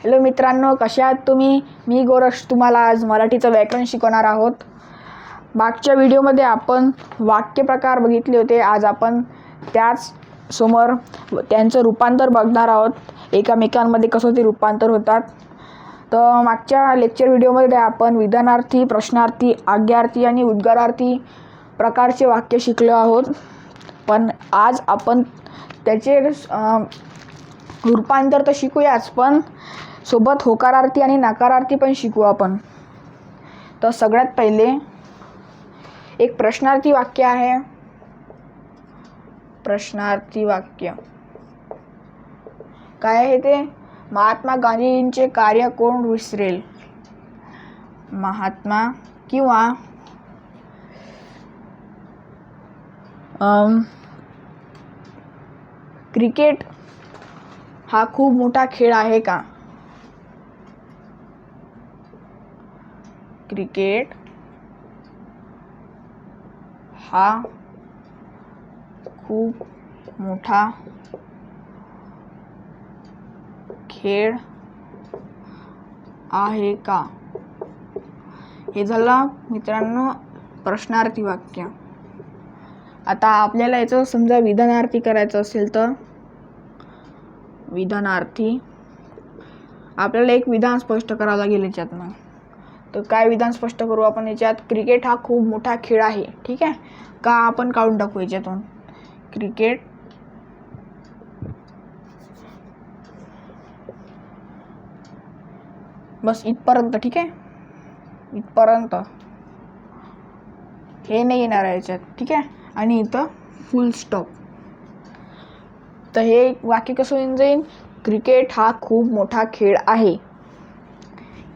Hello मित्रांनो, कसे आहात तुम्ही? मी गोरक्ष तुम्हाला आज मराठीचं व्याकरण शिकवणार आहोत. मागच्या व्हिडिओमध्ये आपण वाक्यप्रकार बघितले होते. आज आपण त्याच समोर त्यांचं रूपांतर बघणार आहोत. एकमेकांमध्ये कसं ते रूपांतर होतात. तर मागच्या लेक्चर व्हिडिओमध्ये आपण विधानार्थी, प्रश्नार्थी, आज्ञार्थी आणि उद्गारार्थी प्रकारचे वाक्य शिकलो आहोत. पण आज आपण त्याचे रूपांतर तर शिकूयाच, पण सोबत होकारार्थी आणि नकारार्थी पण शिकू आपण. तर सगळ्यात पहिले एक प्रश्नार्थी वाक्य आहे. प्रश्नार्थी वाक्य काय आहे ते? महात्मा गांधींचे कार्य कोण विसरेल? महात्मा किंवा क्रिकेट हा खूप मोठा खेळ आहे का? क्रिकेट हा खूप मोठा खेळ आहे का? हे झालं मित्रांनो प्रश्नार्थी वाक्य. आता आपल्याला याचं समजा विधानार्थी करायचं असेल तर विधानार्थी आपल्याला एक विधान स्पष्ट करावं लागेल याच्यातनं. तर काय विधान स्पष्ट करू आपण याच्यात? क्रिकेट हा खूप मोठा खेळ आहे. ठीक आहे का? आपण काढून टाकू याच्यातून क्रिकेट बस इथपर्यंत. ठीक आहे, इथपर्यंत हे नाही येणार आहे याच्यात. ठीक आहे, आणि इथं फुल स्टॉप. तर हे वाक्य कसं होऊन जाईल? क्रिकेट हा खूप मोठा खेळ आहे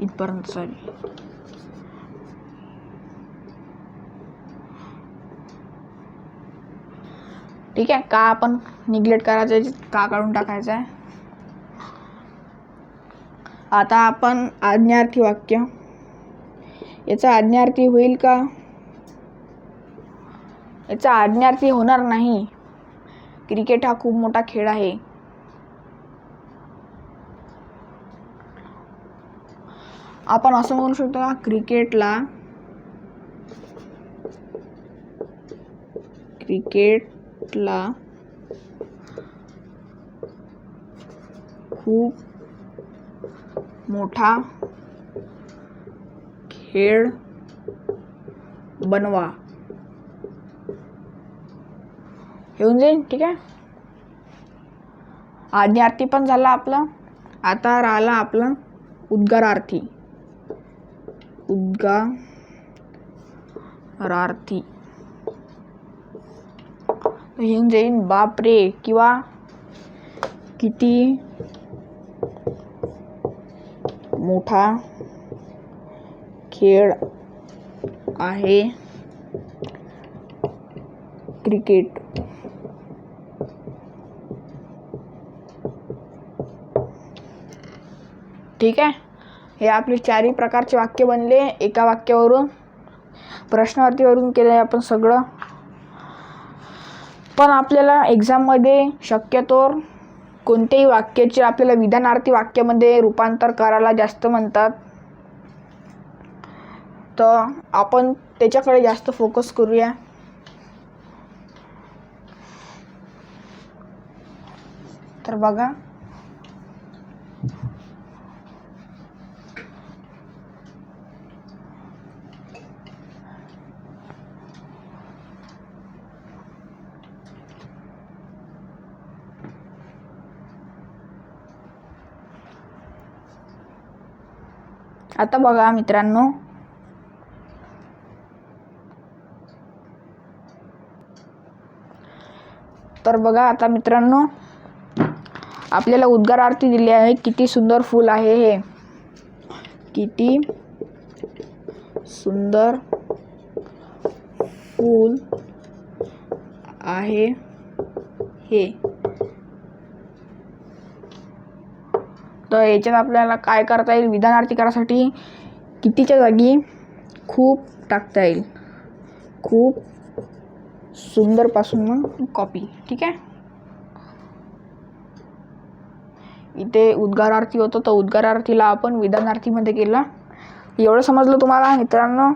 इथपर्यंत. सॉरी, ठीक आहे. का आपण निग्लेक्ट करायचं आहे, का काढून टाकायचं आहे. आता आपण आज्ञार्थी वाक्य, याचा आज्ञार्थी होईल का? याचा आज्ञार्थी होणार नाही. क्रिकेट हा खूप मोठा खेळ आहे. आपण असं म्हणू शकतो का? क्रिकेटला खूप मोठा खेळ बनवा. हे होऊन जाईल. ठीक आहे, आज्ञार्थी पण झाला आपला. आता राहिला आपलं उद्गारार्थी. उद्गारार्थी हे होऊन जाईल बापरे किंवा किती मोठा खेळ आहे क्रिकेट. ठीक आहे, हे आपले चारही प्रकारचे वाक्य बनले एका वाक्यावरून. प्रश्नार्थीवरून केलं आहे आपण सगळं. पण आपल्याला एक्झाममध्ये शक्यतोवर कोणत्याही वाक्याचे आपल्याला विधानार्थी वाक्यामध्ये रूपांतर करायला जास्त म्हणतात. तर आपण त्याच्याकडे जास्त फोकस करूया. तर बघा, आता बघा मित्रांनो, तर बघा आता मित्रांनो, आपल्याला उद्गारार्थी दिले आहे. किती सुंदर फूल आहे हे. किती सुंदर फूल आहे हे. तर याच्यात आपल्याला काय करता येईल? विधानार्थी करासाठी कितीच्या जागी खूप टाकता येईल. खूप सुंदर पासून मग कॉपी. ठीक आहे, इथे उद्गारार्थी होतं, तर उद्गारार्थीला आपण विधानार्थीमध्ये केलं. एवढं समजलं तुम्हाला मित्रांनो.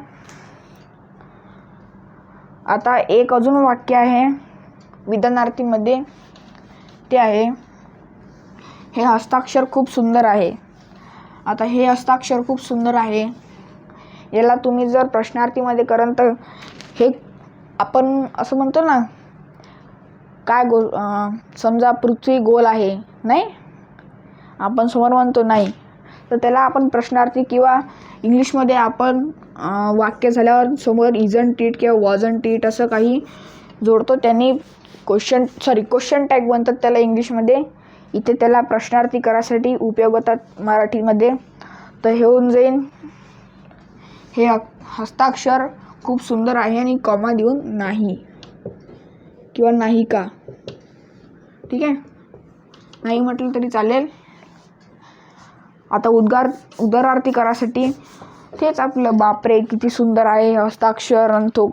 आता एक अजून वाक्य आहे विधानार्थीमध्ये, ते आहे हे हस्ताक्षर खूप सुंदर आहे. आता हे हस्ताक्षर खूप सुंदर आहे याला तुम्ही जर प्रश्नार्थीमध्ये कराल तर हे आपण असं म्हणतो ना, काय समजा पृथ्वी गोल आहे, नाही आपण समोर म्हणतो नाही, तर त्याला आपण प्रश्नार्थी किंवा इंग्लिशमध्ये आपण वाक्य झाल्यावर समोर इजंट इट किंवा वॉजंट इट असं काही जोडतो. त्यांनी क्वेश्चन टॅग बनतात त्याला इंग्लिशमध्ये. इथे त्याला प्रश्नार्थी करायसाठी उपयोग होतात मराठीमध्ये. तर हे होऊन जाईल हे हस्ताक्षर खूप सुंदर आहे आणि कॉमा देऊन नाही किंवा नाही का, ठीक आहे, नाही म्हटलं तरी चालेल. आता उद्गारार्थी करायसाठी तेच आपलं बापरे किती सुंदर आहे हस्ताक्षर आणि तो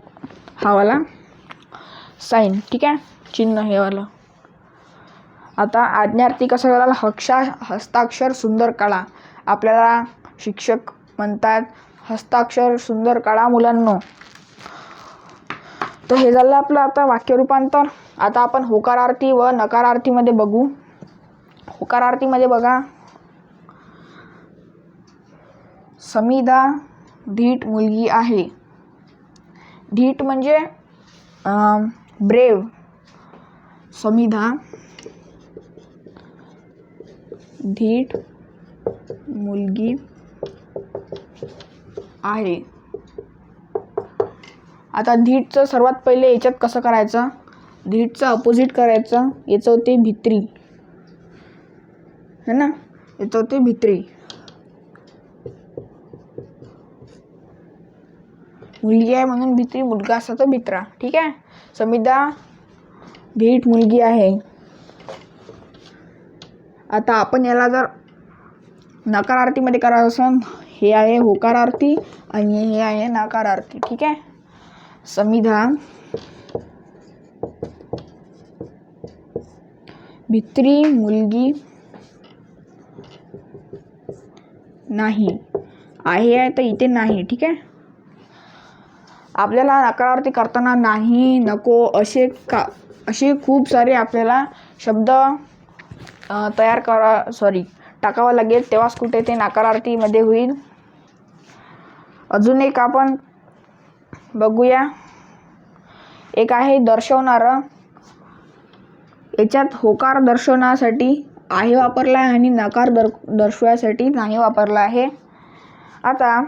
हा वाला साईन, ठीक आहे, चिन्ह हे वाला. आता आज्ञार्थी कसं करायला, हस्ताक्षर सुंदर काढा. आपल्याला शिक्षक म्हणतात हस्ताक्षर सुंदर काढा मुलांनो. तर हे झालं आपलं आता वाक्य रूपांतर. आता आपण होकारार्थी व नकारार्थीमध्ये बघू. होकारार्थीमध्ये बघा, समिधा धीट मुलगी आहे. धीट म्हणजे ब्रेव. समिधा धीट मुलगी आहे. आता धीटचं सर्वात पहिले याच्यात कसं करायचं, धीटचं अपोजिट करायचं. याचं होते भित्री, है ना, याचं होते भित्री. मुलगी आहे म्हणून भित्री, मुलगा असता तर भित्रा, ठीक आहे. समिधा धीट मुलगी आहे. आता आपण याला जर नकारार्थीमध्ये करायचं असेल, हे आहे होकारार्थी आणि हे आहे नकारार्थी, ठीक आहे. समिधा भित्री मुलगी नाही आहे, तर इथे नाही, ठीक आहे. आपल्याला नकारार्थी करताना नाही, नको असे खूप सारे आपल्याला शब्द टाकावं लागेल, तेव्हाच कुठे ते नकारार्थीमध्ये होईल. अजून एक आपण बघूया. एक आहे दर्शवणारं. याच्यात होकार दर्शवण्यासाठी आहे वापरला आहे आणि नकार दर्शवण्यासाठी नाही वापरला आहे. आता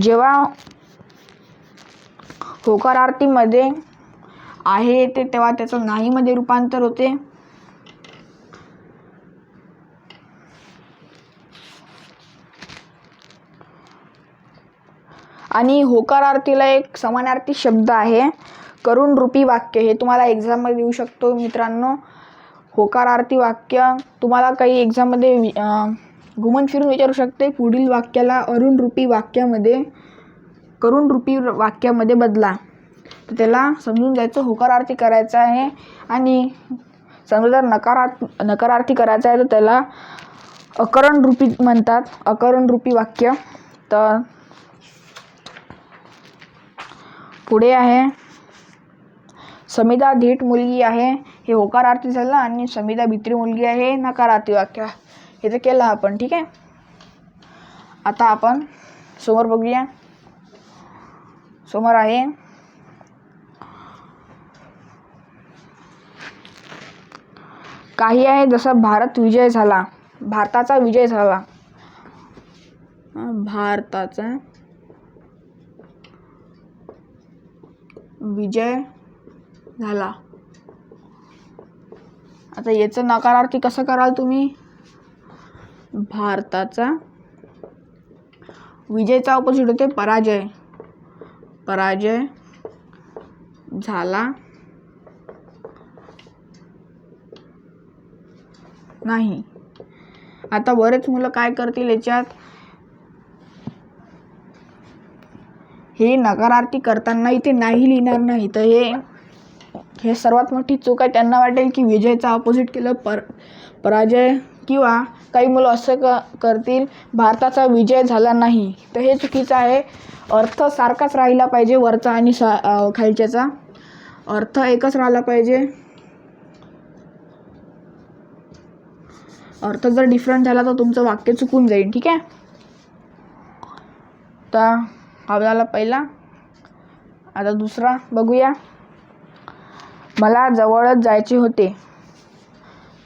जेव्हा होकारार्थीमध्ये आहे येते तेव्हा त्याचं नाहीमध्ये रूपांतर होते. आणि होकारार्थीला एक समानार्थी शब्द आहे करून रूपी वाक्य. हे तुम्हाला एक्झाममध्ये येऊ शकतो मित्रांनो. होकारार्थी वाक्य तुम्हाला काही एक्झाममध्ये घुमून फिरून विचारू शकते. पुढील वाक्याला अरुण रूपी वाक्यामध्ये करून रूपी वाक्यामध्ये बदला. तर त्याला समजून जायचं होकारार्थी करायचं आहे. आणि समजा जर नकारार्थी करायचं आहे तर त्याला अकरण रूपी म्हणतात, अकरण रूपी वाक्य. तर पुढे आहे समिधा धीट मुलगी आहे, हे होकारार्थी झालं. आणि समिधा भित्री मुलगी आहे नकारार्थी वाक्य. हे तर केलं आपण, ठीक आहे. आता आपण समोर बघूया. समोर आहे काही आहे जसं भारत विजय झाला, भारताचा विजय झाला, भारताचा विजय झाला. आता याचं नकारार्थी कसं कराल तुम्ही, भारताचा विजयचा ऑपोजिट होते पराजय, पराजय झाला नाही. आता बरेच मुलं काय करतील याच्यात, हे नकारार्थी करताना इथे नाही लिहिणार नाही. तर हे सर्वात मोठी चूक आहे. त्यांना वाटेल की विजयचा ऑपोजिट केलं पराजय किंवा काही मुलं असं करतील भारताचा विजय झाला नाही, तर हे चुकीचं आहे. अर्थ सारखाच राहिला पाहिजे, वरचा आणि खालच्याचा अर्थ एकच राहिला पाहिजे. अर्थ जर डिफरंट झाला तर तुमचं वाक्य चुकून जाईल. ठीक आहे. तर हा झाला पहिला. आता दुसरा बघूया. मला जवळच जायचे होते.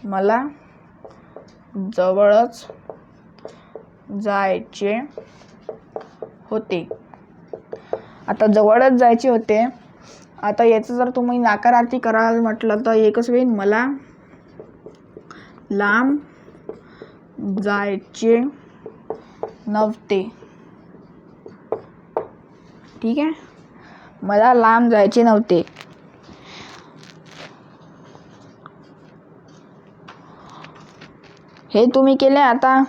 मला जवळच जायचे होते. आता जवळच जायचे होते. आता याचं जर तुम्ही नकारार्थी कराल म्हटलं तर एकच होईल, मला लांब जायचे नव्हते. ठीक आहे. मला लांब जायचे नव्हते. हे तुम्ही केले. आता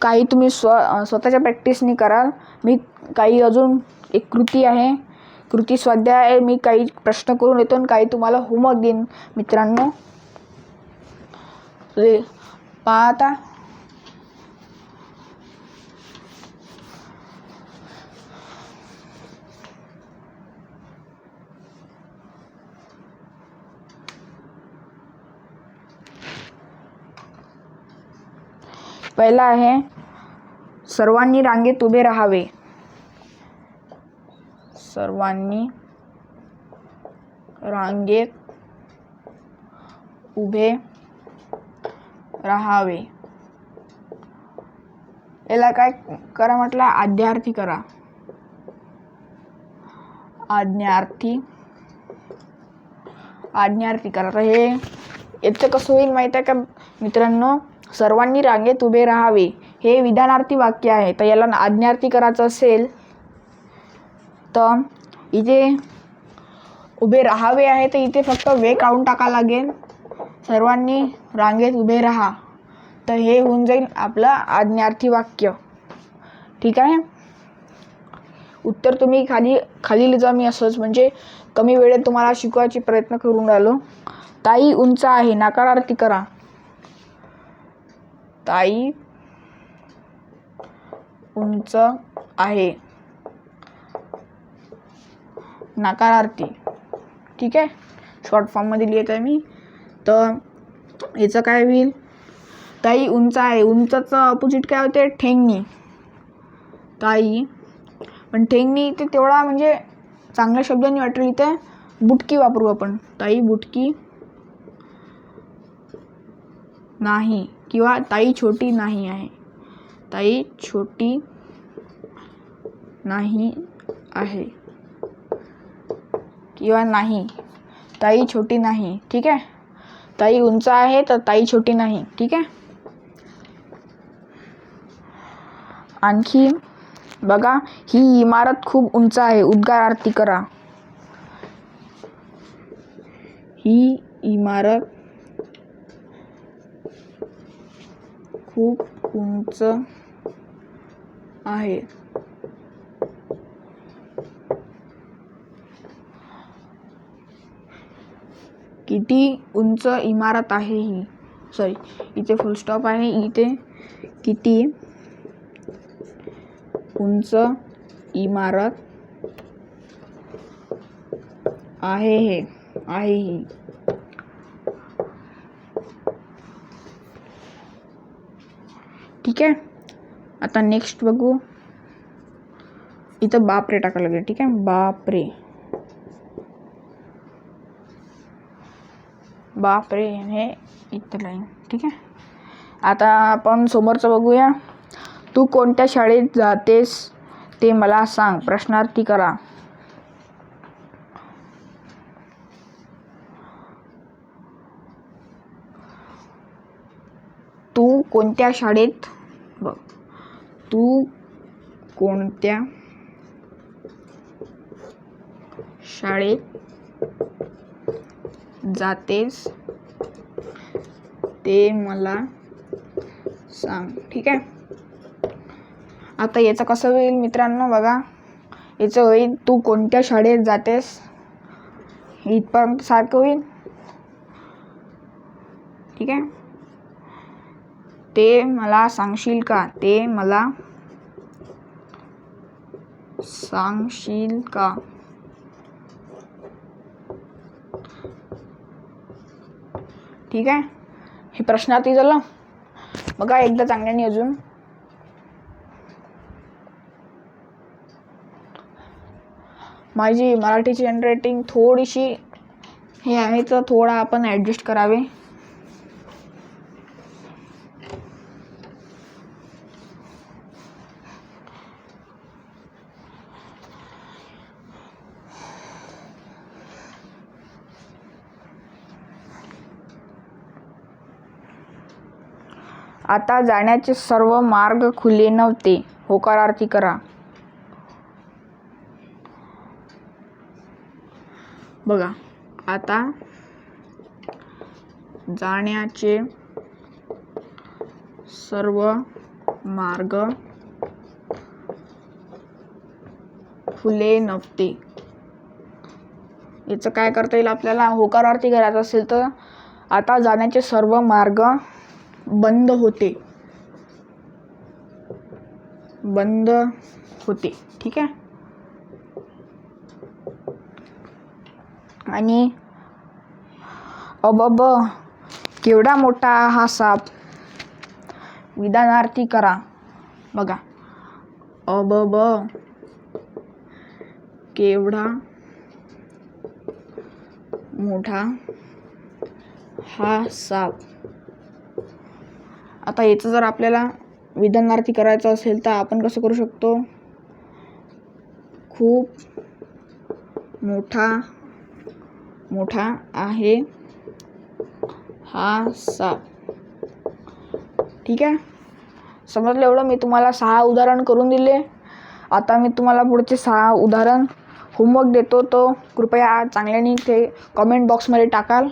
काही तुम्ही स्वतःच्या प्रॅक्टिसनी कराल. मी काही अजून एक कृती आहे, कृती स्वाध्याय आहे. मी काही प्रश्न करून येतो आणि काही तुम्हाला होमवर्क देईन मित्रांनो. पहा आता. पहिला आहे, सर्वांनी रांगेत उभे राहावे. सर्वांनी रांगेत उभे राहावे. याला काय करा म्हटलं, आज्ञार्थी करा. आज्ञार्थी करा. तर हे याचं कसं होईल माहिती आहे का मित्रांनो, सर्वांनी रांगेत उभे राहावे हे विधानार्थी वाक्य आहे. तर याला आज्ञार्थी करायचं असेल तर इथे उभे राहावे आहे, तर इथे फक्त वे काढून टाका लागेल. सर्वांनी रांगेत उभे राहा, तर हे होऊन जाईल आपलं आज्ञार्थी वाक्य. ठीक आहे. उत्तर तुम्ही खाली जा. मी असंच म्हणजे कमी वेळेत तुम्हाला शिकवायचे प्रयत्न करून राहिलो. ताई उंच आहे. नकारार्थी करा. ताई उंच आहे. नकारार्थी. ठीक आहे. शॉर्ट फॉर्ममध्ये लिहित आहे मी. तर याचं काय होईल, ताई उंच आहे. उंचचं अपोजिट काय होते, ठेंगणी. ताई, पण ठेंगणी इथे तेवढा म्हणजे चांगल्या शब्दांनी वाटेल. इथे बुटकी वापरू आपण. ताई बुटकी नाही किंवा ताई छोटी नाही आहे. ताई छोटी नाही आहे किंवा नाही. ताई छोटी नाही. ठीक आहे. ताई उंच आहे तर ताई छोटी नाही. ठीक आहे. आणखी बघा, ही इमारत खूप उंच आहे. उद्गारार्थी करा. ही इमारत खूप उंच आहे. किती उंच इमारत आहे ही. सॉरी, इथे फुल स्टॉप आहे. इथे किती उंच इमारत आहे ही. ठीक आहे. आता नेक्स्ट बघू. इथं बापरे टाकायला लागेल. ठीक आहे. बापरे. बापरे हे इथं लाईन. ठीक आहे. आता आपण समोरचं बघूया. तू कोणत्या शाळेत जातेस ते मला सांग. प्रश्नार्थी करा. तू कोणत्या शाळेत बघ. तू कोणत्या शाळेत जातेस ते मला सांग. ठीक आहे. आता याचं कसं होईल मित्रांनो बघा. याचं होईल, तू कोणत्या शाळेत जातेस. इथपर्यंत सारखं होईल. ठीक आहे. ते मला सांगशील का? ते मला सांगशील का? ठीक आहे, हे प्रश्नार्थी झालं. बघा एकदा चांगल्याने अजून. माझी मराठीची हँडरायटिंग थोडीशी हे आहे, तर थोडा आपण ॲडजस्ट करावे. आता जाण्याचे सर्व मार्ग खुले नव्हते. होकारार्थी करा. बघा, आता जाण्याचे सर्व मार्ग खुले नव्हते. याचं काय करता येईल आपल्याला? होकारार्थी करायचं असेल तर आता जाण्याचे सर्व मार्ग बंद होते. बंद होते. ठीक आहे. आणि अबब केवढा मोठा हा साप. विधानार्थी करा. बघा, अबब केवढा मोठा हा साप. आता याचं जर आपल्याला विधानार्थी करायचं असेल तर आपण कसं करू शकतो? खूप मोठा आहे हा साप. ठीक आहे, समजलं एवढं? मी तुम्हाला 6 उदाहरण करून दिले. आता मी तुम्हाला पुढचे 6 उदाहरण होमवर्क देतो, तो कृपया चांगल्याने ते कमेंट बॉक्समध्ये टाकाल.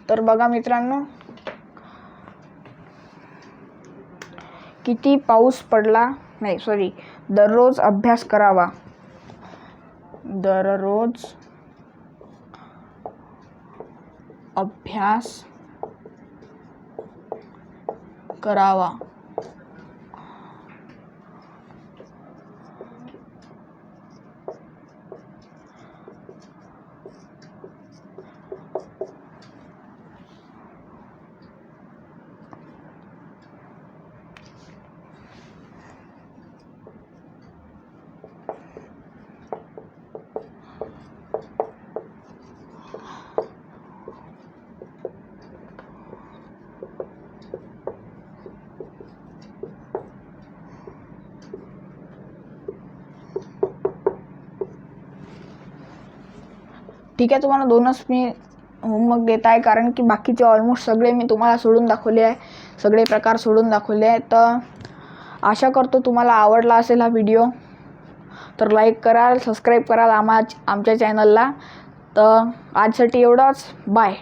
तर बघा मित्रांनो, किती पाऊस पडला नाही सॉरी दररोज अभ्यास करावा. दररोज अभ्यास करावा. ठीक आहे, तुम्हाला 2च मी होमवर्क देत आहे, कारण की बाकीचे ऑलमोस्ट सगळे मी तुम्हाला सोडून दाखवले आहे. सगळे प्रकार सोडून दाखवले आहे. तर आशा करतो तुम्हाला आवडला असेल हा व्हिडिओ. तर लाईक कराल, सबस्क्राईब कराल आमच्या चॅनलला. तर आजसाठी एवढंच. बाय.